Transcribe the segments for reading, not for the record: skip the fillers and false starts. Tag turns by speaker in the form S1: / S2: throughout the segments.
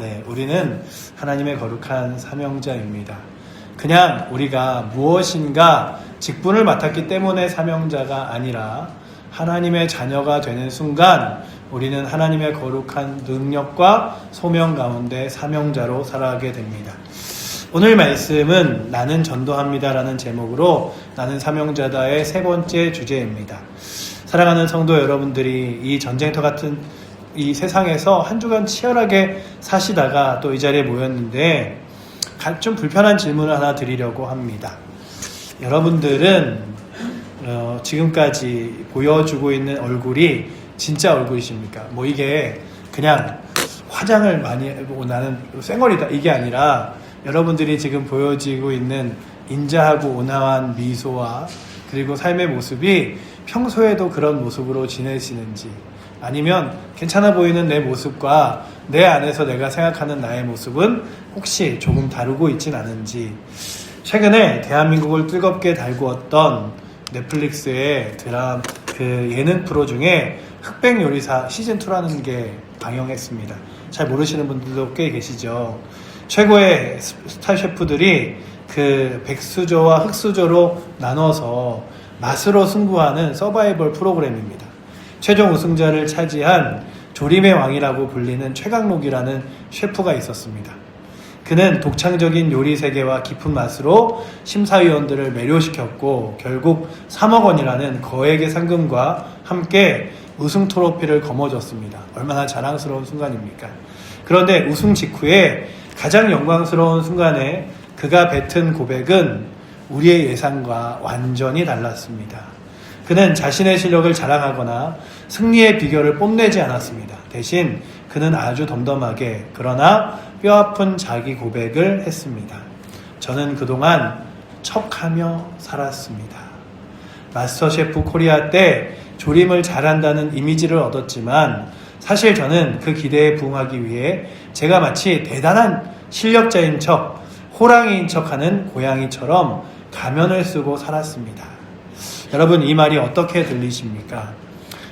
S1: 네, 우리는 하나님의 거룩한 사명자입니다. 그냥 우리가 무엇인가 직분을 맡았기 때문에 사명자가 아니라 하나님의 자녀가 되는 순간 우리는 하나님의 거룩한 능력과 소명 가운데 사명자로 살아가게 됩니다. 오늘 말씀은 나는 전도합니다라는 제목으로 나는 사명자다의 세 번째 주제입니다. 사랑하는 성도 여러분들이 이 전쟁터 같은 이 세상에서 한 주간 치열하게 사시다가 또 이 자리에 모였는데 좀 불편한 질문을 하나 드리려고 합니다. 여러분들은 지금까지 보여주고 있는 얼굴이 진짜 얼굴이십니까? 뭐 이게 그냥 화장을 많이 해보고 나는 쌩얼이다 이게 아니라 여러분들이 지금 보여지고 있는 인자하고 온화한 미소와 그리고 삶의 모습이 평소에도 그런 모습으로 지내시는지, 아니면 괜찮아 보이는 내 모습과 내 안에서 내가 생각하는 나의 모습은 혹시 조금 다르고 있진 않은지. 최근에 대한민국을 뜨겁게 달구었던 넷플릭스의 예능 프로 중에 흑백 요리사 시즌2라는 게 방영했습니다. 잘 모르시는 분들도 꽤 계시죠. 최고의 스타 셰프들이 그 백수저와 흑수저로 나눠서 맛으로 승부하는 서바이벌 프로그램입니다. 최종 우승자를 차지한 조림의 왕이라고 불리는 최강록이라는 셰프가 있었습니다. 그는 독창적인 요리 세계와 깊은 맛으로 심사위원들을 매료시켰고 결국 3억 원이라는 거액의 상금과 함께 우승 트로피를 거머쥐었습니다. 얼마나 자랑스러운 순간입니까? 그런데 우승 직후에 가장 영광스러운 순간에 그가 뱉은 고백은 우리의 예상과 완전히 달랐습니다. 그는 자신의 실력을 자랑하거나 승리의 비결을 뽐내지 않았습니다. 대신 그는 아주 덤덤하게 그러나 뼈아픈 자기 고백을 했습니다. 저는 그동안 척하며 살았습니다. 마스터 셰프 코리아 때 조림을 잘한다는 이미지를 얻었지만 사실 저는 그 기대에 부응하기 위해 제가 마치 대단한 실력자인 척, 호랑이인 척하는 고양이처럼 가면을 쓰고 살았습니다. 여러분, 이 말이 어떻게 들리십니까?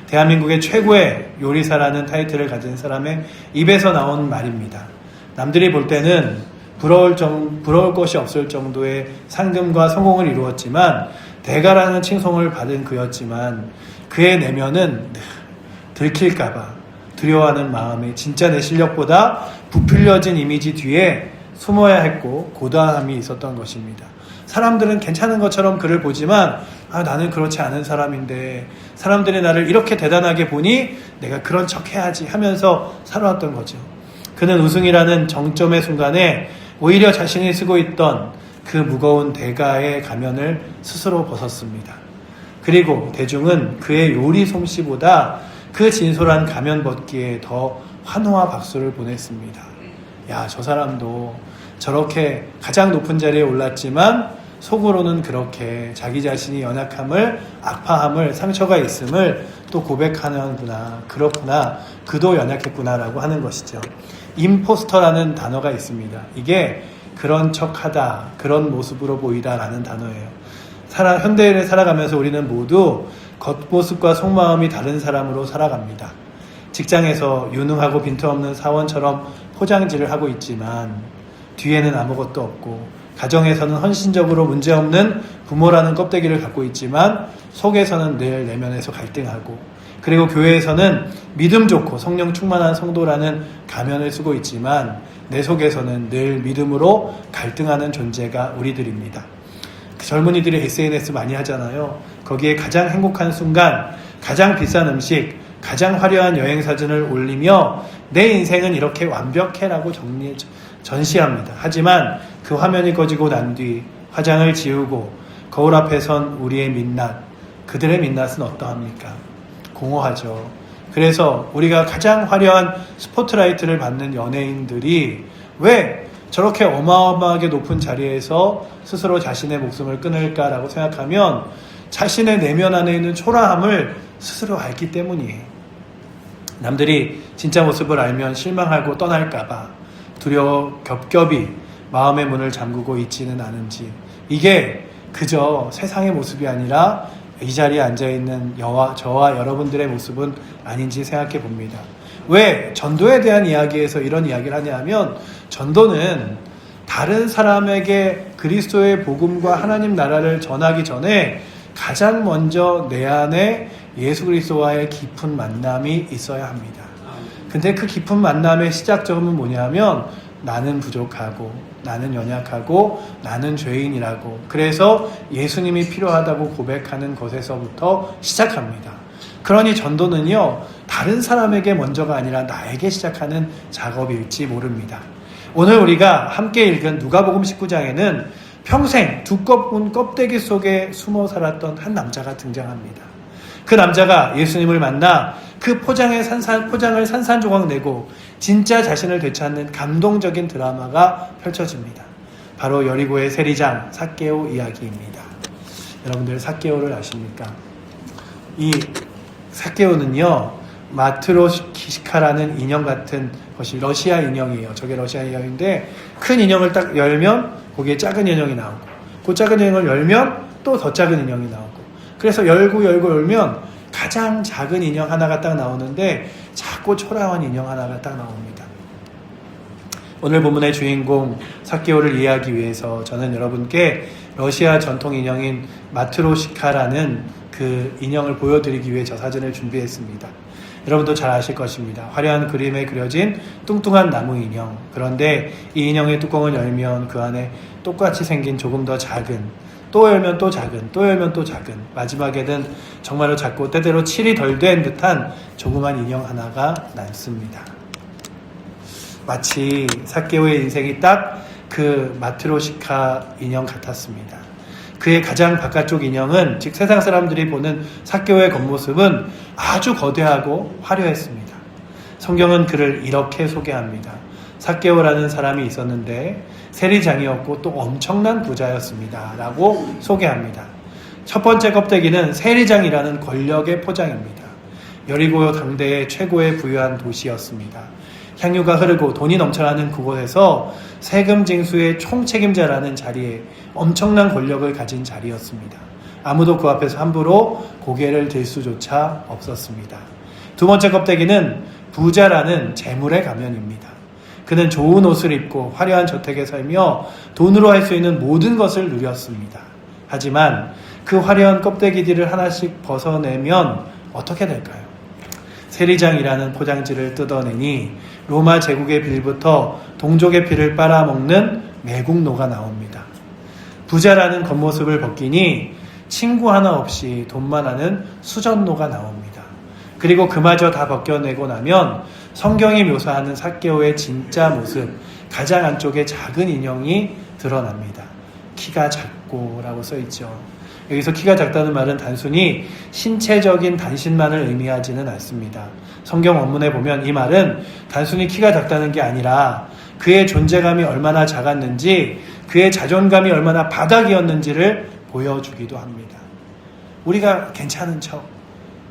S1: 대한민국의 최고의 요리사라는 타이틀을 가진 사람의 입에서 나온 말입니다. 남들이 볼 때는 부러울 것이 없을 정도의 상금과 성공을 이루었지만 대가라는 칭송을 받은 그였지만 그의 내면은 들킬까봐 두려워하는 마음에 진짜 내 실력보다 부풀려진 이미지 뒤에 숨어야 했고 고단함이 있었던 것입니다. 사람들은 괜찮은 것처럼 그를 보지만 나는 그렇지 않은 사람인데 사람들이 나를 이렇게 대단하게 보니 내가 그런 척 해야지 하면서 살아왔던 거죠. 그는 우승이라는 정점의 순간에 오히려 자신이 쓰고 있던 그 무거운 대가의 가면을 스스로 벗었습니다. 그리고 대중은 그의 요리 솜씨보다 그 진솔한 가면 벗기에 더 환호와 박수를 보냈습니다. 야, 저 사람도 저렇게 가장 높은 자리에 올랐지만 속으로는 그렇게 자기 자신이 연약함을, 아파함을, 상처가 있음을 또 고백하는구나. 그렇구나. 그도 연약했구나라고 하는 것이죠. 임포스터라는 단어가 있습니다. 이게 그런 척하다, 그런 모습으로 보이다라는 단어예요. 현대를 살아가면서 우리는 모두 겉모습과 속마음이 다른 사람으로 살아갑니다. 직장에서 유능하고 빈틈없는 사원처럼 포장지를 하고 있지만 뒤에는 아무것도 없고, 가정에서는 헌신적으로 문제없는 부모라는 껍데기를 갖고 있지만 속에서는 늘 내면에서 갈등하고, 그리고 교회에서는 믿음 좋고 성령 충만한 성도라는 가면을 쓰고 있지만 내 속에서는 늘 믿음으로 갈등하는 존재가 우리들입니다. 젊은이들이 SNS 많이 하잖아요. 거기에 가장 행복한 순간, 가장 비싼 음식, 가장 화려한 여행 사진을 올리며 내 인생은 이렇게 완벽해라고 전시합니다. 하지만 그 화면이 꺼지고 난 뒤 화장을 지우고 거울 앞에 선 우리의 민낯, 그들의 민낯은 어떠합니까? 공허하죠. 그래서 우리가 가장 화려한 스포트라이트를 받는 연예인들이 왜 저렇게 어마어마하게 높은 자리에서 스스로 자신의 목숨을 끊을까라고 생각하면 자신의 내면 안에 있는 초라함을 스스로 알기 때문이에요. 남들이 진짜 모습을 알면 실망하고 떠날까봐 두려워 겹겹이 마음의 문을 잠그고 있지는 않은지, 이게 그저 세상의 모습이 아니라 이 자리에 앉아있는 저와 여러분들의 모습은 아닌지 생각해 봅니다. 왜 전도에 대한 이야기에서 이런 이야기를 하냐면, 전도는 다른 사람에게 그리스도의 복음과 하나님 나라를 전하기 전에 가장 먼저 내 안에 예수 그리스도와의 깊은 만남이 있어야 합니다. 근데 그 깊은 만남의 시작점은 뭐냐면, 나는 부족하고, 나는 연약하고, 나는 죄인이라고, 그래서 예수님이 필요하다고 고백하는 것에서부터 시작합니다. 그러니 전도는요, 다른 사람에게 먼저가 아니라 나에게 시작하는 작업일지 모릅니다. 오늘 우리가 함께 읽은 누가복음 19장에는 평생 두꺼운 껍데기 속에 숨어 살았던 한 남자가 등장합니다. 그 남자가 예수님을 만나 그 포장을 산산조각 내고 진짜 자신을 되찾는 감동적인 드라마가 펼쳐집니다. 바로 여리고의 세리장 삭개오 이야기입니다. 여러분들 삭개오를 아십니까? 이 삭개오는요, 마트로시카라는 인형 같은 것이 러시아 인형이에요. 저게 러시아 인형인데, 큰 인형을 딱 열면 거기에 작은 인형이 나오고, 그 작은 인형을 열면 또 더 작은 인형이 나오고, 그래서 열면 가장 작은 인형 하나가 딱 나오는데 작고 초라한 인형 하나가 딱 나옵니다. 오늘 본문의 주인공 삭개오를 이해하기 위해서 저는 여러분께 러시아 전통 인형인 마트로시카라는 그 인형을 보여드리기 위해 저 사진을 준비했습니다. 여러분도 잘 아실 것입니다. 화려한 그림에 그려진 뚱뚱한 나무 인형. 그런데 이 인형의 뚜껑을 열면 그 안에 똑같이 생긴 조금 더 작은, 또 열면 또 작은, 또 열면 또 작은, 마지막에는 정말로 작고 때때로 칠이 덜 된 듯한 조그만 인형 하나가 남습니다. 마치 삭개오의 인생이 딱 그 마트로시카 인형 같았습니다. 그의 가장 바깥쪽 인형은, 즉 세상 사람들이 보는 삭개오의 겉모습은 아주 거대하고 화려했습니다. 성경은 그를 이렇게 소개합니다. 삭개오라는 사람이 있었는데 세리장이었고 또 엄청난 부자였습니다 라고 소개합니다. 첫 번째 껍데기는 세리장이라는 권력의 포장입니다. 여리고 당대의 최고의 부유한 도시였습니다. 향유가 흐르고 돈이 넘쳐나는 그곳에서 세금 징수의 총책임자라는 자리에 엄청난 권력을 가진 자리였습니다. 아무도 그 앞에서 함부로 고개를 들 수조차 없었습니다. 두 번째 껍데기는 부자라는 재물의 가면입니다. 그는 좋은 옷을 입고 화려한 저택에 살며 돈으로 할 수 있는 모든 것을 누렸습니다. 하지만 그 화려한 껍데기들을 하나씩 벗어내면 어떻게 될까요? 세리장이라는 포장지를 뜯어내니 로마 제국의 빌부터 동족의 피를 빨아먹는 매국노가 나옵니다. 부자라는 겉모습을 벗기니 친구 하나 없이 돈만 하는 수전노가 나옵니다. 그리고 그마저 다 벗겨내고 나면 성경이 묘사하는 삭개오의 진짜 모습, 가장 안쪽에 작은 인형이 드러납니다. 키가 작고 라고 써있죠. 여기서 키가 작다는 말은 단순히 신체적인 단신만을 의미하지는 않습니다. 성경 원문에 보면 이 말은 단순히 키가 작다는 게 아니라 그의 존재감이 얼마나 작았는지, 그의 자존감이 얼마나 바닥이었는지를 보여주기도 합니다. 우리가 괜찮은 척,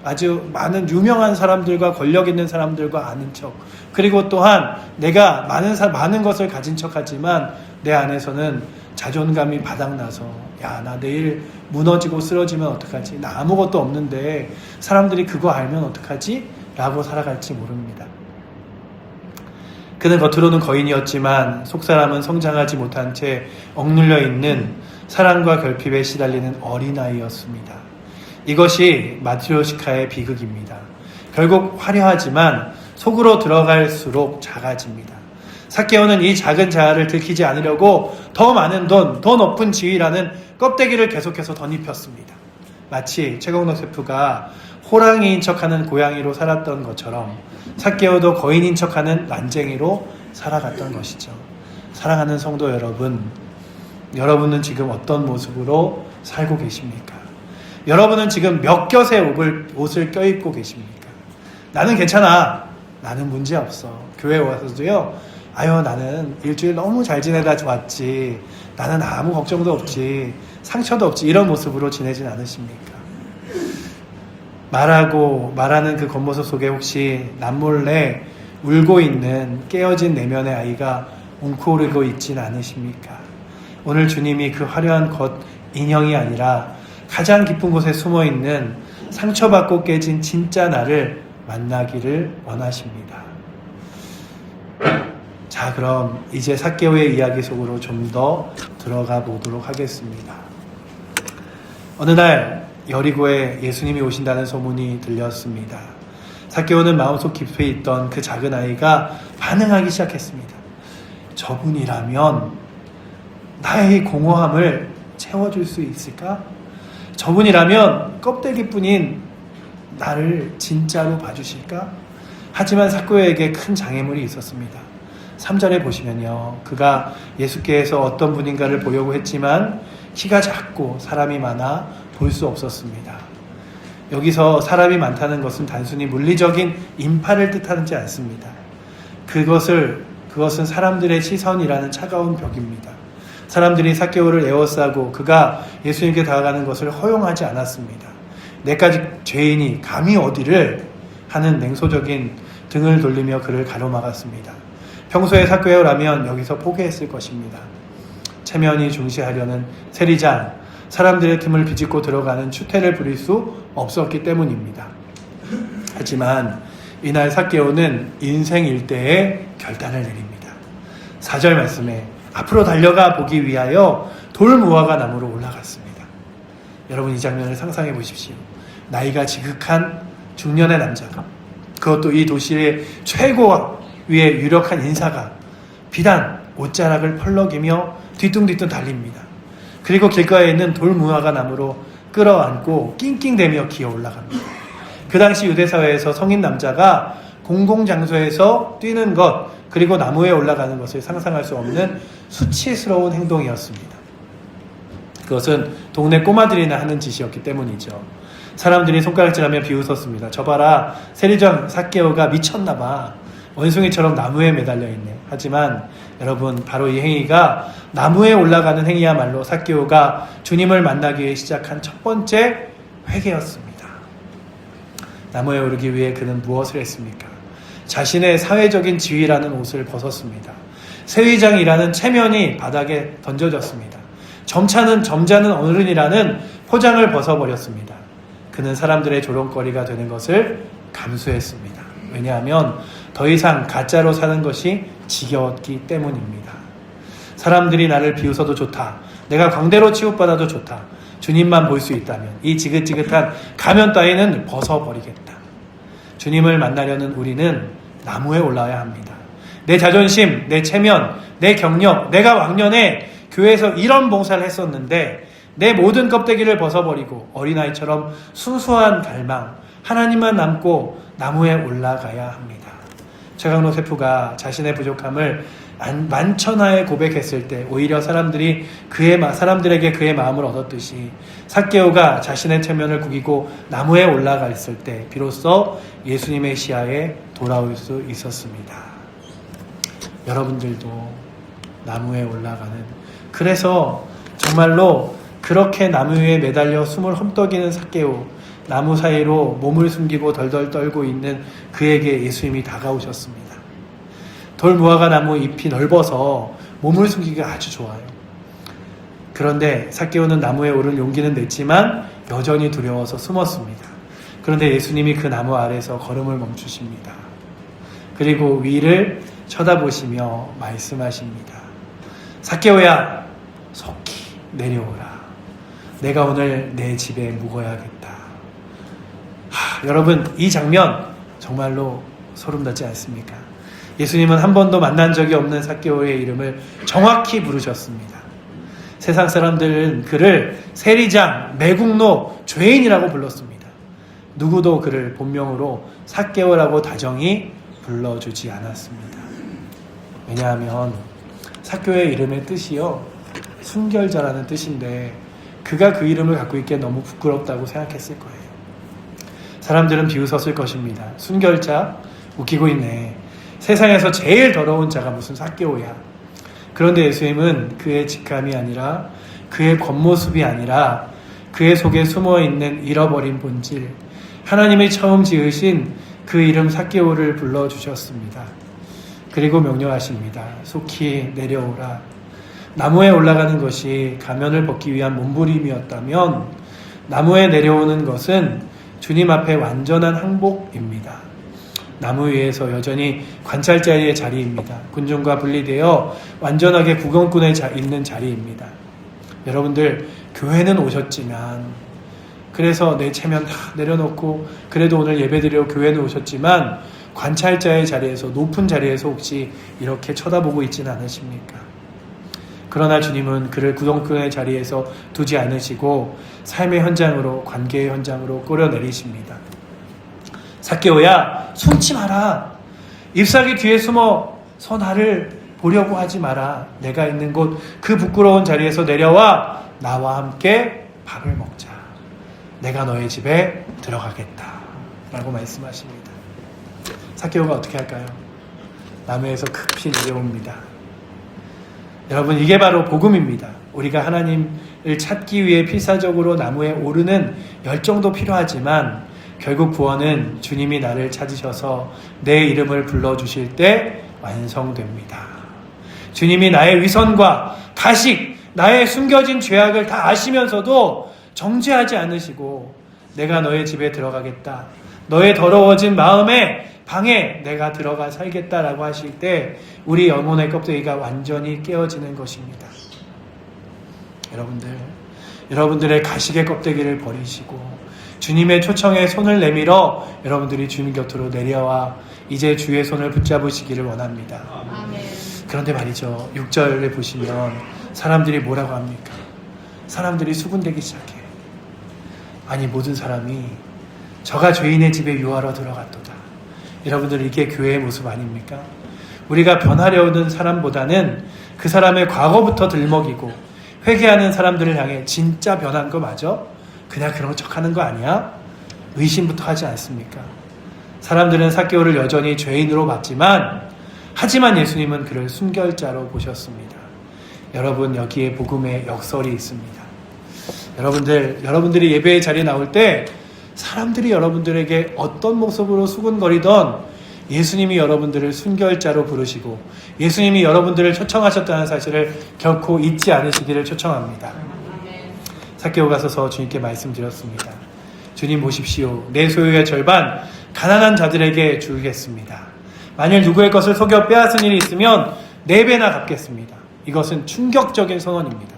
S1: 아주 많은 유명한 사람들과 권력 있는 사람들과 아는 척, 그리고 또한 내가 많은 것을 가진 척하지만 내 안에서는 자존감이 바닥나서, 야, 나 내일 무너지고 쓰러지면 어떡하지? 나 아무것도 없는데 사람들이 그거 알면 어떡하지? 라고 살아갈지 모릅니다. 그는 겉으로는 거인이었지만 속사람은 성장하지 못한 채 억눌려 있는 사랑과 결핍에 시달리는 어린아이였습니다. 이것이 마트로시카의 비극입니다. 결국 화려하지만 속으로 들어갈수록 작아집니다. 삭개오는 이 작은 자아를 들키지 않으려고 더 많은 돈, 더 높은 지위라는 껍데기를 계속해서 덧입혔습니다. 마치 최경록 셰프가 호랑이인 척하는 고양이로 살았던 것처럼 삭개오도 거인인 척하는 난쟁이로 살아갔던 것이죠. 사랑하는 성도 여러분, 여러분은 지금 어떤 모습으로 살고 계십니까? 여러분은 지금 몇 겹의 옷을 껴입고 계십니까? 나는 괜찮아. 나는 문제 없어. 교회 와서도요, 아유, 나는 일주일 너무 잘 지내다 왔지. 나는 아무 걱정도 없지. 상처도 없지. 이런 모습으로 지내진 않으십니까? 말하는 그 겉모습 속에 혹시 남몰래 울고 있는 깨어진 내면의 아이가 웅크리고 있진 않으십니까? 오늘 주님이 그 화려한 겉 인형이 아니라 가장 깊은 곳에 숨어있는 상처받고 깨진 진짜 나를 만나기를 원하십니다. 자, 그럼 이제 삭개오의 이야기 속으로 좀 더 들어가 보도록 하겠습니다. 어느 날 여리고에 예수님이 오신다는 소문이 들렸습니다. 삭개오는 마음속 깊이 있던 그 작은 아이가 반응하기 시작했습니다. 저분이라면 나의 공허함을 채워줄 수 있을까? 저분이라면 껍데기뿐인 나를 진짜로 봐주실까? 하지만 삭개오에게 큰 장애물이 있었습니다. 3절에 보시면요, 그가 예수께서 어떤 분인가를 보려고 했지만 키가 작고 사람이 많아 볼 수 없었습니다. 여기서 사람이 많다는 것은 단순히 물리적인 인파를 뜻하지 않습니다. 그것은 사람들의 시선이라는 차가운 벽입니다. 사람들이 삭개오를 에워싸고 그가 예수님께 다가가는 것을 허용하지 않았습니다. 내까지 죄인이 감히 어디를 하는 냉소적인 등을 돌리며 그를 가로막았습니다. 평소에 삭개오라면 여기서 포기했을 것입니다. 체면이 중시하려는 세리장, 사람들의 틈을 비집고 들어가는 추태를 부릴 수 없었기 때문입니다. 하지만 이날 삭개오는 인생 일대의 결단을 내립니다. 4절 말씀에 앞으로 달려가 보기 위하여 돌무화과 나무로 올라갔습니다. 여러분, 이 장면을 상상해 보십시오. 나이가 지극한 중년의 남자가, 그것도 이 도시의 최고 위에 유력한 인사가 비단 옷자락을 펄럭이며 뒤뚱뒤뚱 달립니다. 그리고 길가에 있는 돌무화과 나무로 끌어안고 낑낑대며 기어 올라갑니다. 그 당시 유대사회에서 성인 남자가 공공장소에서 뛰는 것, 그리고 나무에 올라가는 것을 상상할 수 없는 수치스러운 행동이었습니다. 그것은 동네 꼬마들이나 하는 짓이었기 때문이죠. 사람들이 손가락질하며 비웃었습니다. 저 봐라, 세리장 삭개오가 미쳤나봐. 원숭이처럼 나무에 매달려 있네. 하지만 여러분, 바로 이 행위가, 나무에 올라가는 행위야말로 삭개오가 주님을 만나기 위해 시작한 첫 번째 회개였습니다. 나무에 오르기 위해 그는 무엇을 했습니까? 자신의 사회적인 지위라는 옷을 벗었습니다. 세위장이라는 체면이 바닥에 던져졌습니다. 점잖은 어른이라는 포장을 벗어버렸습니다. 그는 사람들의 조롱거리가 되는 것을 감수했습니다. 왜냐하면 더 이상 가짜로 사는 것이 지겨웠기 때문입니다. 사람들이 나를 비웃어도 좋다. 내가 광대로 취급받아도 좋다. 주님만 볼 수 있다면 이 지긋지긋한 가면 따위는 벗어버리겠다. 주님을 만나려는 우리는 나무에 올라야 합니다. 내 자존심, 내 체면, 내 경력, 내가 왕년에 교회에서 이런 봉사를 했었는데 내 모든 껍데기를 벗어버리고 어린아이처럼 순수한 갈망, 하나님만 남고 나무에 올라가야 합니다. 최강록 세프가 자신의 부족함을 만천하에 고백했을 때 오히려 사람들에게 그의 마음을 얻었듯이 삭개오가 자신의 체면을 구기고 나무에 올라갔을 때 비로소 예수님의 시야에 돌아올 수 있었습니다. 여러분들도 나무에 올라가는, 그래서 정말로 그렇게 나무 위에 매달려 숨을 험떡이는 삭개오, 나무 사이로 몸을 숨기고 덜덜 떨고 있는 그에게 예수님이 다가오셨습니다. 돌무화과 나무 잎이 넓어서 몸을 숨기기가 아주 좋아요. 그런데 삭개오는 나무에 오를 용기는 냈지만 여전히 두려워서 숨었습니다. 그런데 예수님이 그 나무 아래서 걸음을 멈추십니다. 그리고 위를 쳐다보시며 말씀하십니다. 삭개오야, 속히 내려오라. 내가 오늘 내 집에 묵어야겠다. 여러분, 이 장면 정말로 소름 돋지 않습니까? 예수님은 한 번도 만난 적이 없는 삭개오의 이름을 정확히 부르셨습니다. 세상 사람들은 그를 세리장, 매국노, 죄인이라고 불렀습니다. 누구도 그를 본명으로 삭개오라고 다정히 불러주지 않았습니다. 왜냐하면 삭개오의 이름의 뜻이요, 순결자라는 뜻인데 그가 그 이름을 갖고 있기에 너무 부끄럽다고 생각했을 거예요. 사람들은 비웃었을 것입니다. 순결자? 웃기고 있네. 세상에서 제일 더러운 자가 무슨 삭개오야. 그런데 예수님은 그의 직함이 아니라, 그의 겉모습이 아니라 그의 속에 숨어있는 잃어버린 본질, 하나님이 처음 지으신 그 이름 삭개오를 불러주셨습니다. 그리고 명령하십니다. 속히 내려오라. 나무에 올라가는 것이 가면을 벗기 위한 몸부림이었다면 나무에 내려오는 것은 주님 앞에 완전한 항복입니다. 나무 위에서 여전히 관찰자의 자리입니다. 군중과 분리되어 완전하게 구경꾼에 있는 자리입니다. 여러분들, 교회는 오셨지만, 그래서 내 체면 다 내려놓고 그래도 오늘 예배드리러 교회는 오셨지만 관찰자의 자리에서, 높은 자리에서 혹시 이렇게 쳐다보고 있지는 않으십니까? 그러나 주님은 그를 구경꾼의 자리에서 두지 않으시고 삶의 현장으로, 관계의 현장으로 끌어내리십니다. 삭개오야, 숨지 마라. 잎사귀 뒤에 숨어서 나를 보려고 하지 마라. 내가 있는 곳 그 부끄러운 자리에서 내려와 나와 함께 밥을 먹자. 내가 너의 집에 들어가겠다. 라고 말씀하십니다. 삭개오가 어떻게 할까요? 나무에서 급히 내려옵니다. 여러분, 이게 바로 복음입니다. 우리가 하나님을 찾기 위해 필사적으로 나무에 오르는 열정도 필요하지만 결국 구원은 주님이 나를 찾으셔서 내 이름을 불러주실 때 완성됩니다. 주님이 나의 위선과 가식, 나의 숨겨진 죄악을 다 아시면서도 정죄하지 않으시고 내가 너의 집에 들어가겠다. 너의 더러워진 마음에 방에 내가 들어가 살겠다라고 하실 때 우리 영혼의 껍데기가 완전히 깨어지는 것입니다. 여러분들의 가식의 껍데기를 버리시고 주님의 초청에 손을 내밀어 여러분들이 주님 곁으로 내려와 이제 주의 손을 붙잡으시기를 원합니다. 아멘. 그런데 말이죠, 6절에 보시면 사람들이 뭐라고 합니까? 사람들이 수군대기 시작해요. 아니, 모든 사람이 저가 죄인의 집에 유하러 들어갔도다. 여러분들, 이게 교회의 모습 아닙니까? 우리가 변하려는 사람보다는 그 사람의 과거부터 들먹이고 회개하는 사람들을 향해 진짜 변한 거 맞아? 그냥 그런 척하는 거 아니야? 의심부터 하지 않습니까? 사람들은 삭개오를 여전히 죄인으로 봤지만 하지만 예수님은 그를 순결자로 보셨습니다. 여러분, 여기에 복음의 역설이 있습니다. 여러분들이 예배의 자리에 나올 때 사람들이 여러분들에게 어떤 모습으로 수군거리던 예수님이 여러분들을 순결자로 부르시고 예수님이 여러분들을 초청하셨다는 사실을 결코 잊지 않으시기를 초청합니다. 삭개오가 서서 주님께 말씀드렸습니다. 주님 보십시오. 내 소유의 절반 가난한 자들에게 주겠습니다. 만일 누구의 것을 속여 빼앗은 일이 있으면 4배나 갚겠습니다. 이것은 충격적인 선언입니다.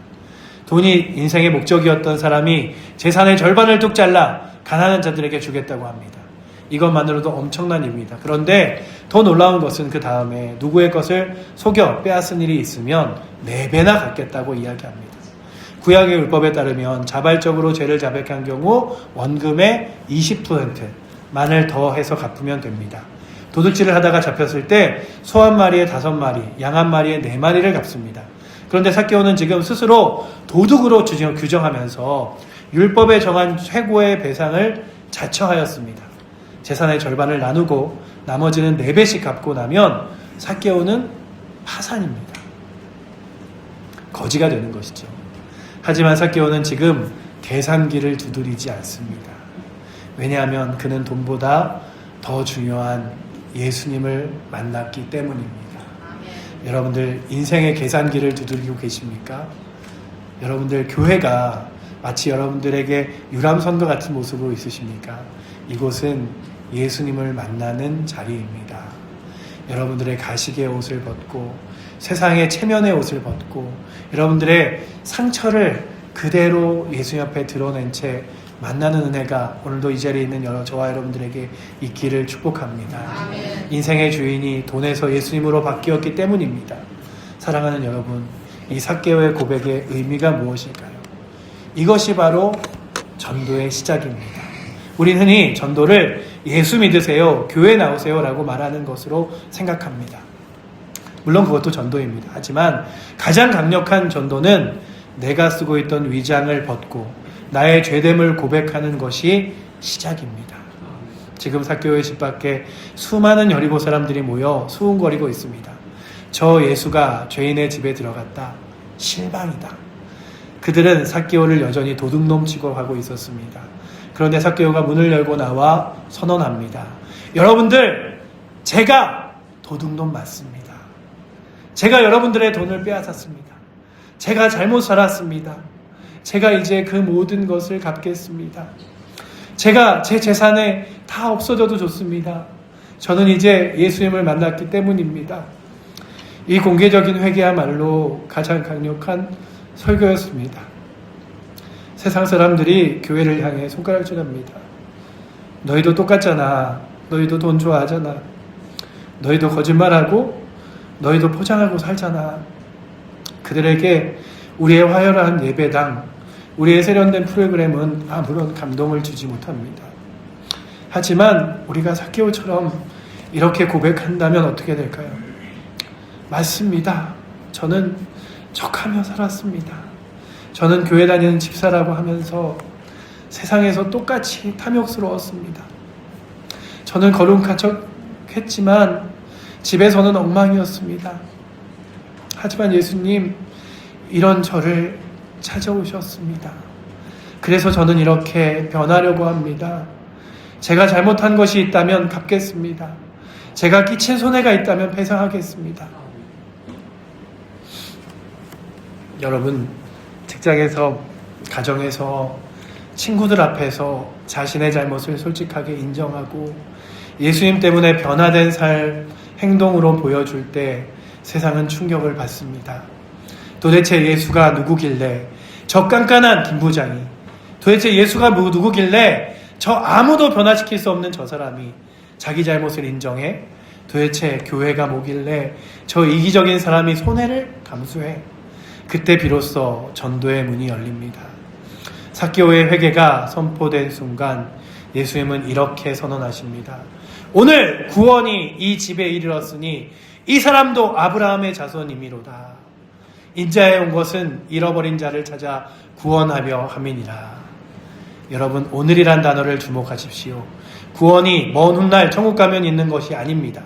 S1: 돈이 인생의 목적이었던 사람이 재산의 절반을 뚝 잘라 가난한 자들에게 주겠다고 합니다. 이것만으로도 엄청난 일입니다. 그런데 더 놀라운 것은 그 다음에 누구의 것을 속여 빼앗은 일이 있으면 4배나 갚겠다고 이야기합니다. 구약의 율법에 따르면 자발적으로 죄를 자백한 경우 원금의 20%만을 더해서 갚으면 됩니다. 도둑질을 하다가 잡혔을 때 소 1마리에 5마리, 양 1마리에 4마리를 갚습니다. 그런데 삭개오는 지금 스스로 도둑으로 규정하면서 율법에 정한 최고의 배상을 자처하였습니다. 재산의 절반을 나누고 나머지는 4배씩 갚고 나면 삭개오는 파산입니다. 거지가 되는 것이죠. 하지만 삭개오는 지금 계산기를 두드리지 않습니다. 왜냐하면 그는 돈보다 더 중요한 예수님을 만났기 때문입니다. 여러분들, 인생의 계산기를 두드리고 계십니까? 여러분들, 교회가 마치 여러분들에게 유람선과 같은 모습으로 있으십니까? 이곳은 예수님을 만나는 자리입니다. 여러분들의 가식의 옷을 벗고 세상의 체면의 옷을 벗고 여러분들의 상처를 그대로 예수 앞에 드러낸 채 만나는 은혜가 오늘도 이 자리에 있는 저와 여러분들에게 있기를 축복합니다. 아멘. 인생의 주인이 돈에서 예수님으로 바뀌었기 때문입니다. 사랑하는 여러분, 이 삭개오의 고백의 의미가 무엇일까요? 이것이 바로 전도의 시작입니다. 우리는 흔히 전도를 예수 믿으세요, 교회 나오세요 라고 말하는 것으로 생각합니다. 물론 그것도 전도입니다. 하지만 가장 강력한 전도는 내가 쓰고 있던 위장을 벗고 나의 죄됨을 고백하는 것이 시작입니다. 지금 삭개오의 집 밖에 수많은 여리고 사람들이 모여 수군거리고 있습니다. 저 예수가 죄인의 집에 들어갔다. 실망이다. 그들은 삭개오를 여전히 도둑놈 취급하고 있었습니다. 그런데 삭개오가 문을 열고 나와 선언합니다. 여러분들, 제가 도둑놈 맞습니다. 제가 여러분들의 돈을 빼앗았습니다. 제가 잘못 살았습니다. 제가 이제 그 모든 것을 갚겠습니다. 제가 제 재산에 다 없어져도 좋습니다. 저는 이제 예수님을 만났기 때문입니다. 이 공개적인 회개야말로 가장 강력한 설교였습니다. 세상 사람들이 교회를 향해 손가락질합니다. 너희도 똑같잖아. 너희도 돈 좋아하잖아. 너희도 거짓말하고 너희도 포장하고 살잖아. 그들에게 우리의 화려한 예배당, 우리의 세련된 프로그램은 아무런 감동을 주지 못합니다. 하지만 우리가 삭개오처럼 이렇게 고백한다면 어떻게 될까요? 맞습니다. 저는 척하며 살았습니다. 저는 교회 다니는 집사라고 하면서 세상에서 똑같이 탐욕스러웠습니다. 저는 거룩한 척했지만 집에서는 엉망이었습니다. 하지만 예수님, 이런 저를 찾아오셨습니다. 그래서 저는 이렇게 변하려고 합니다. 제가 잘못한 것이 있다면 갚겠습니다. 제가 끼친 손해가 있다면 배상하겠습니다. 여러분, 직장에서, 가정에서, 친구들 앞에서 자신의 잘못을 솔직하게 인정하고 예수님 때문에 변화된 삶, 행동으로 보여줄 때 세상은 충격을 받습니다. 도대체 예수가 누구길래, 저 깐깐한 김부장이, 도대체 예수가 누구길래 저 아무도 변화시킬 수 없는 저 사람이 자기 잘못을 인정해? 도대체 교회가 뭐길래 저 이기적인 사람이 손해를 감수해? 그때 비로소 전도의 문이 열립니다. 삭개오의 회개가 선포된 순간 예수님은 이렇게 선언하십니다. 오늘 구원이 이 집에 이르렀으니 이 사람도 아브라함의 자손이미로다. 인자에 온 것은 잃어버린 자를 찾아 구원하려 함이니라. 여러분, 오늘이란 단어를 주목하십시오. 구원이 먼 훗날 천국 가면 있는 것이 아닙니다.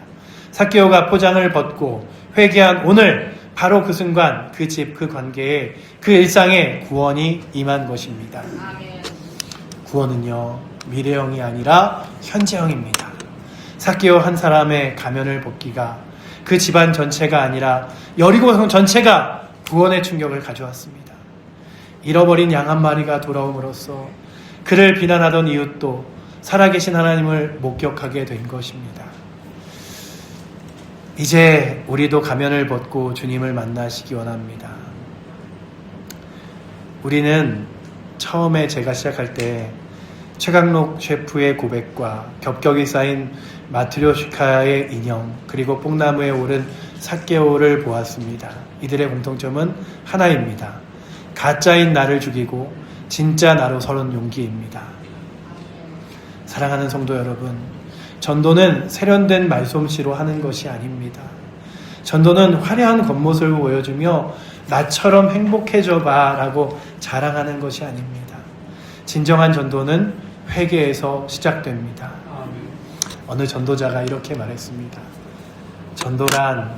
S1: 삭개오가 포장을 벗고 회개한 오늘, 바로 그 순간 그 집, 그 관계에, 그 일상에 구원이 임한 것입니다. 구원은요, 미래형이 아니라 현재형입니다. 삭개오 한 사람의 가면을 벗기가 그 집안 전체가 아니라 여리고성 전체가 구원의 충격을 가져왔습니다. 잃어버린 양 한 마리가 돌아옴으로써 그를 비난하던 이웃도 살아계신 하나님을 목격하게 된 것입니다. 이제 우리도 가면을 벗고 주님을 만나시기 원합니다. 우리는 처음에 제가 시작할 때 최강록 셰프의 고백과 겹겹이 쌓인 마트료시카의 인형, 그리고 뽕나무에 오른 삭개오를 보았습니다. 이들의 공통점은 하나입니다. 가짜인 나를 죽이고 진짜 나로 서는 용기입니다. 사랑하는 성도 여러분, 전도는 세련된 말솜씨로 하는 것이 아닙니다. 전도는 화려한 겉모습을 보여주며 나처럼 행복해져 봐 라고 자랑하는 것이 아닙니다. 진정한 전도는 회개에서 시작됩니다. 어느 전도자가 이렇게 말했습니다. 전도란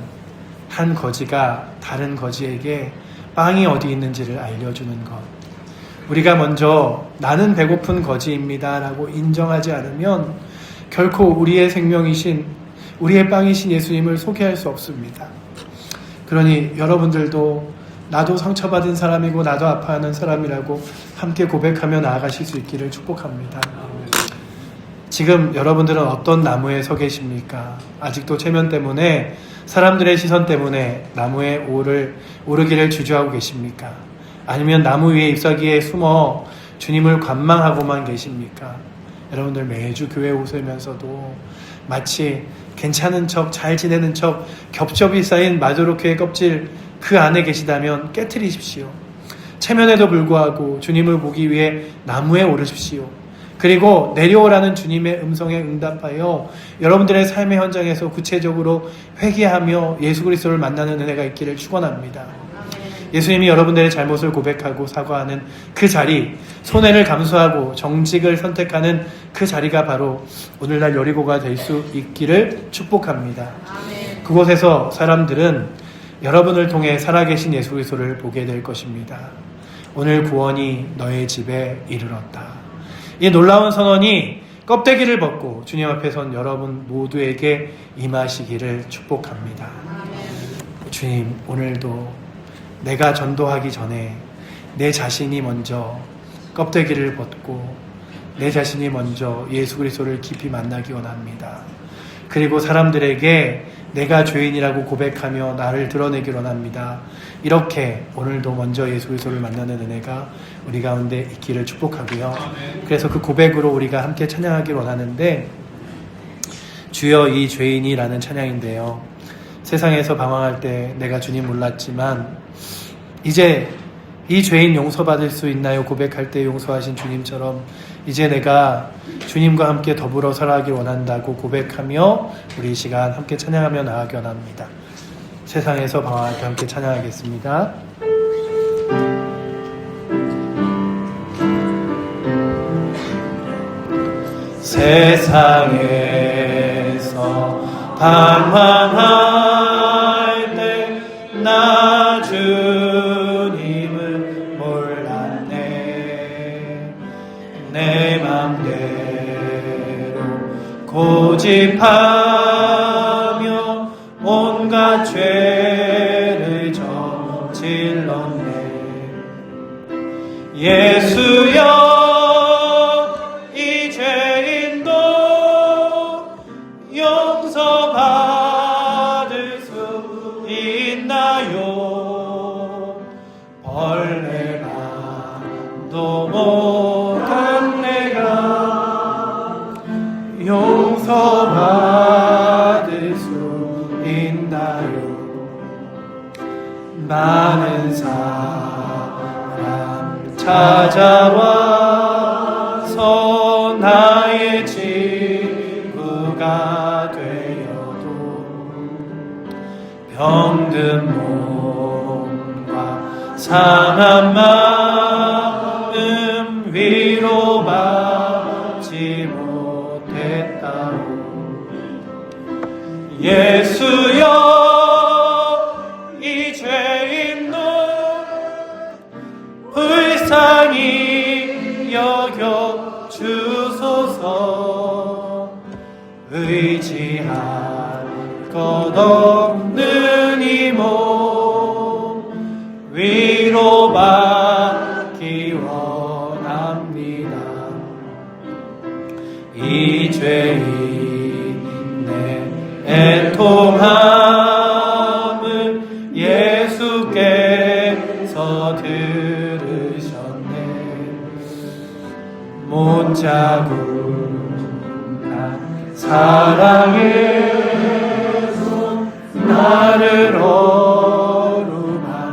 S1: 한 거지가 다른 거지에게 빵이 어디 있는지를 알려주는 것. 우리가 먼저 나는 배고픈 거지입니다 라고 인정하지 않으면 결코 우리의 생명이신, 우리의 빵이신 예수님을 소개할 수 없습니다. 그러니 여러분들도 나도 상처받은 사람이고 나도 아파하는 사람이라고 함께 고백하며 나아가실 수 있기를 축복합니다. 지금 여러분들은 어떤 나무에 서 계십니까? 아직도 체면 때문에, 사람들의 시선 때문에 나무에 오르기를 주저하고 계십니까? 아니면 나무 위에 잎사귀에 숨어 주님을 관망하고만 계십니까? 여러분들 매주 교회 오시면서도 마치 괜찮은 척, 잘 지내는 척 겹겹이 쌓인 마조로케의 껍질 그 안에 계시다면 깨트리십시오. 체면에도 불구하고 주님을 보기 위해 나무에 오르십시오. 그리고 내려오라는 주님의 음성에 응답하여 여러분들의 삶의 현장에서 구체적으로 회개하며 예수 그리스도를 만나는 은혜가 있기를 축원합니다. 예수님이 여러분들의 잘못을 고백하고 사과하는 그 자리, 손해를 감수하고 정직을 선택하는 그 자리가 바로 오늘날 여리고가 될 수 있기를 축복합니다. 그곳에서 사람들은 여러분을 통해 살아계신 예수 그리스도를 보게 될 것입니다. 오늘 구원이 너의 집에 이르렀다. 이 놀라운 선언이 껍데기를 벗고 주님 앞에 선 여러분 모두에게 임하시기를 축복합니다. 주님, 오늘도 내가 전도하기 전에 내 자신이 먼저 껍데기를 벗고 내 자신이 먼저 예수 그리스도를 깊이 만나기 원합니다. 그리고 사람들에게 내가 죄인이라고 고백하며 나를 드러내기 원합니다. 이렇게 오늘도 먼저 예수 그리스도를 만나는 은혜가 우리 가운데 있기를 축복하고요. 그래서 그 고백으로 우리가 함께 찬양하기 원하는데, 주여 이 죄인이라는 찬양인데요. 세상에서 방황할 때 내가 주님 몰랐지만 이제 이 죄인 용서받을 수 있나요? 고백할 때 용서하신 주님처럼 이제 내가 주님과 함께 더불어 살아가길 원한다고 고백하며 우리 이 시간 함께 찬양하며 나아가기 원합니다. 세상에서 방황할 때 함께 찬양하겠습니다. 세상에서 방황할 때 나 주님을 몰랐네. 내 맘대로 고집하며 온갖 죄를 저질렀네. 예수여 이 죄인도 용서받을 수 있나요? 벌레만도 못한 내가 용서받을 수 있나요? 많은 사람 찾아와서 나의 친구가 되어도 병든 몸과 상한 마음 위로받지 못했다오. 예수여 이 죄인도 불쌍히 여겨 주소서. 의지할 것 없는 이 몸 위로받기 원합니다. 이 죄인의 애통함을 예수께서 들으셨네. 못 자국한 사랑에서 나를 어루만지셨네.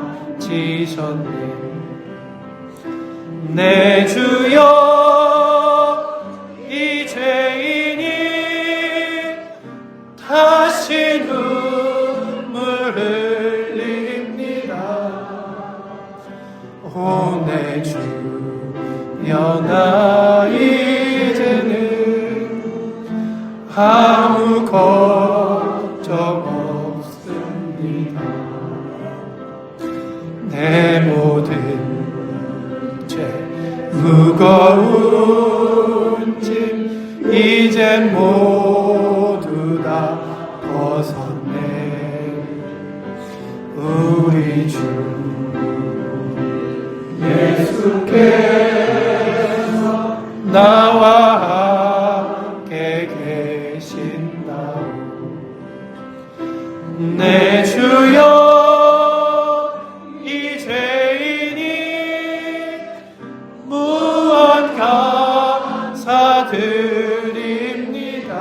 S1: 내 주여 이 죄인이 다시 눈물 흘립니다. 오 내 주여 나 이제는 아무 걱정 없습니다. 내 모든 죄 무거운 짐 이젠 모두 다 벗었네. 우리 주 예수께서 나와 함께 계신다오. 내 주여 이 죄인이 무언 감사드립니다.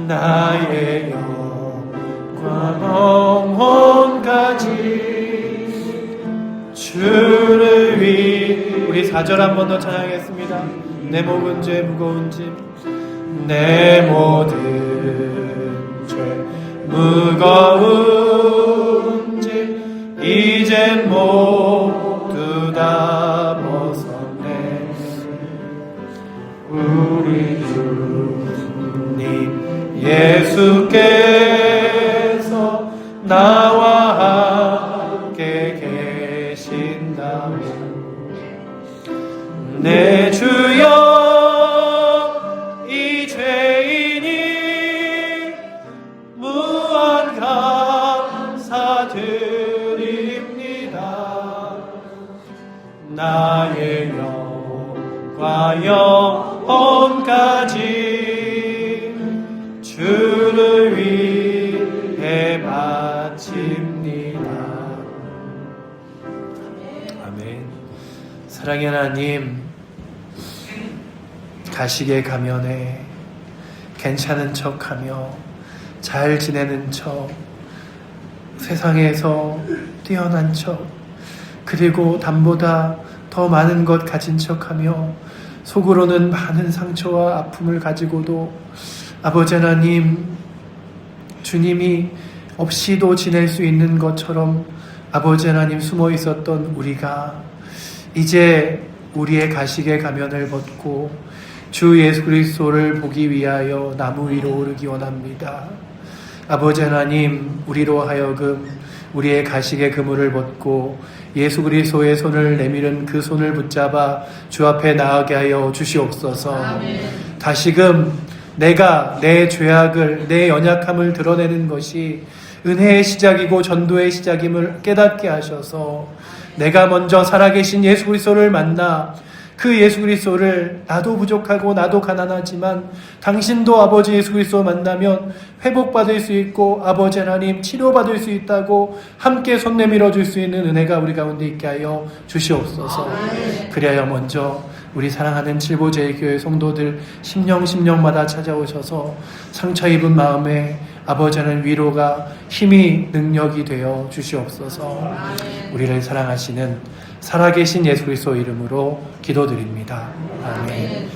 S1: 나의 영광 영혼까지 주를 위. 우리 4절 한 번 더 찬양하겠습니다. 내 모든 죄 무거운 짐 내 모든 죄 무거운 짐 이젠 모두 다 벗었네. 우리 주님 예수께서 나와 함께 계신다면 내 주여 이 죄인이 무한 감사드립니다. 나의 영과 영혼까지 사랑의 하나님, 가시게 가면에 괜찮은 척하며 잘 지내는 척, 세상에서 뛰어난 척, 그리고 남보다 더 많은 것 가진 척하며 속으로는 많은 상처와 아픔을 가지고도 아버지 하나님, 주님이 없이도 지낼 수 있는 것처럼 아버지 하나님 숨어 있었던 우리가 이제 우리의 가시게 가면을 벗고 주 예수 그리스도를 보기 위하여 나무 위로 오르기 원합니다. 아버지 하나님, 우리로 하여금 우리의 가시게 그물을 벗고 예수 그리스도의 손을 내밀은 그 손을 붙잡아 주 앞에 나아가게 하여 주시옵소서. 아멘. 다시금 내가 내 죄악을, 내 연약함을 드러내는 것이 은혜의 시작이고 전도의 시작임을 깨닫게 하셔서 내가 먼저 살아계신 예수 그리스도를 만나 그 예수 그리스도를 나도 부족하고 나도 가난하지만 당신도 아버지 예수 그리스도 만나면 회복받을 수 있고 아버지 하나님 치료받을 수 있다고 함께 손 내밀어 줄 수 있는 은혜가 우리 가운데 있게 하여 주시옵소서. 그리하여 먼저 우리 사랑하는 칠보제일교회 성도들 심령마다 찾아오셔서 상처 입은 마음에 아버지 하나님 위로가 힘이 능력이 되어 주시옵소서. 우리를 사랑하시는 살아계신 예수 그리스도 이름으로 기도드립니다. 아멘.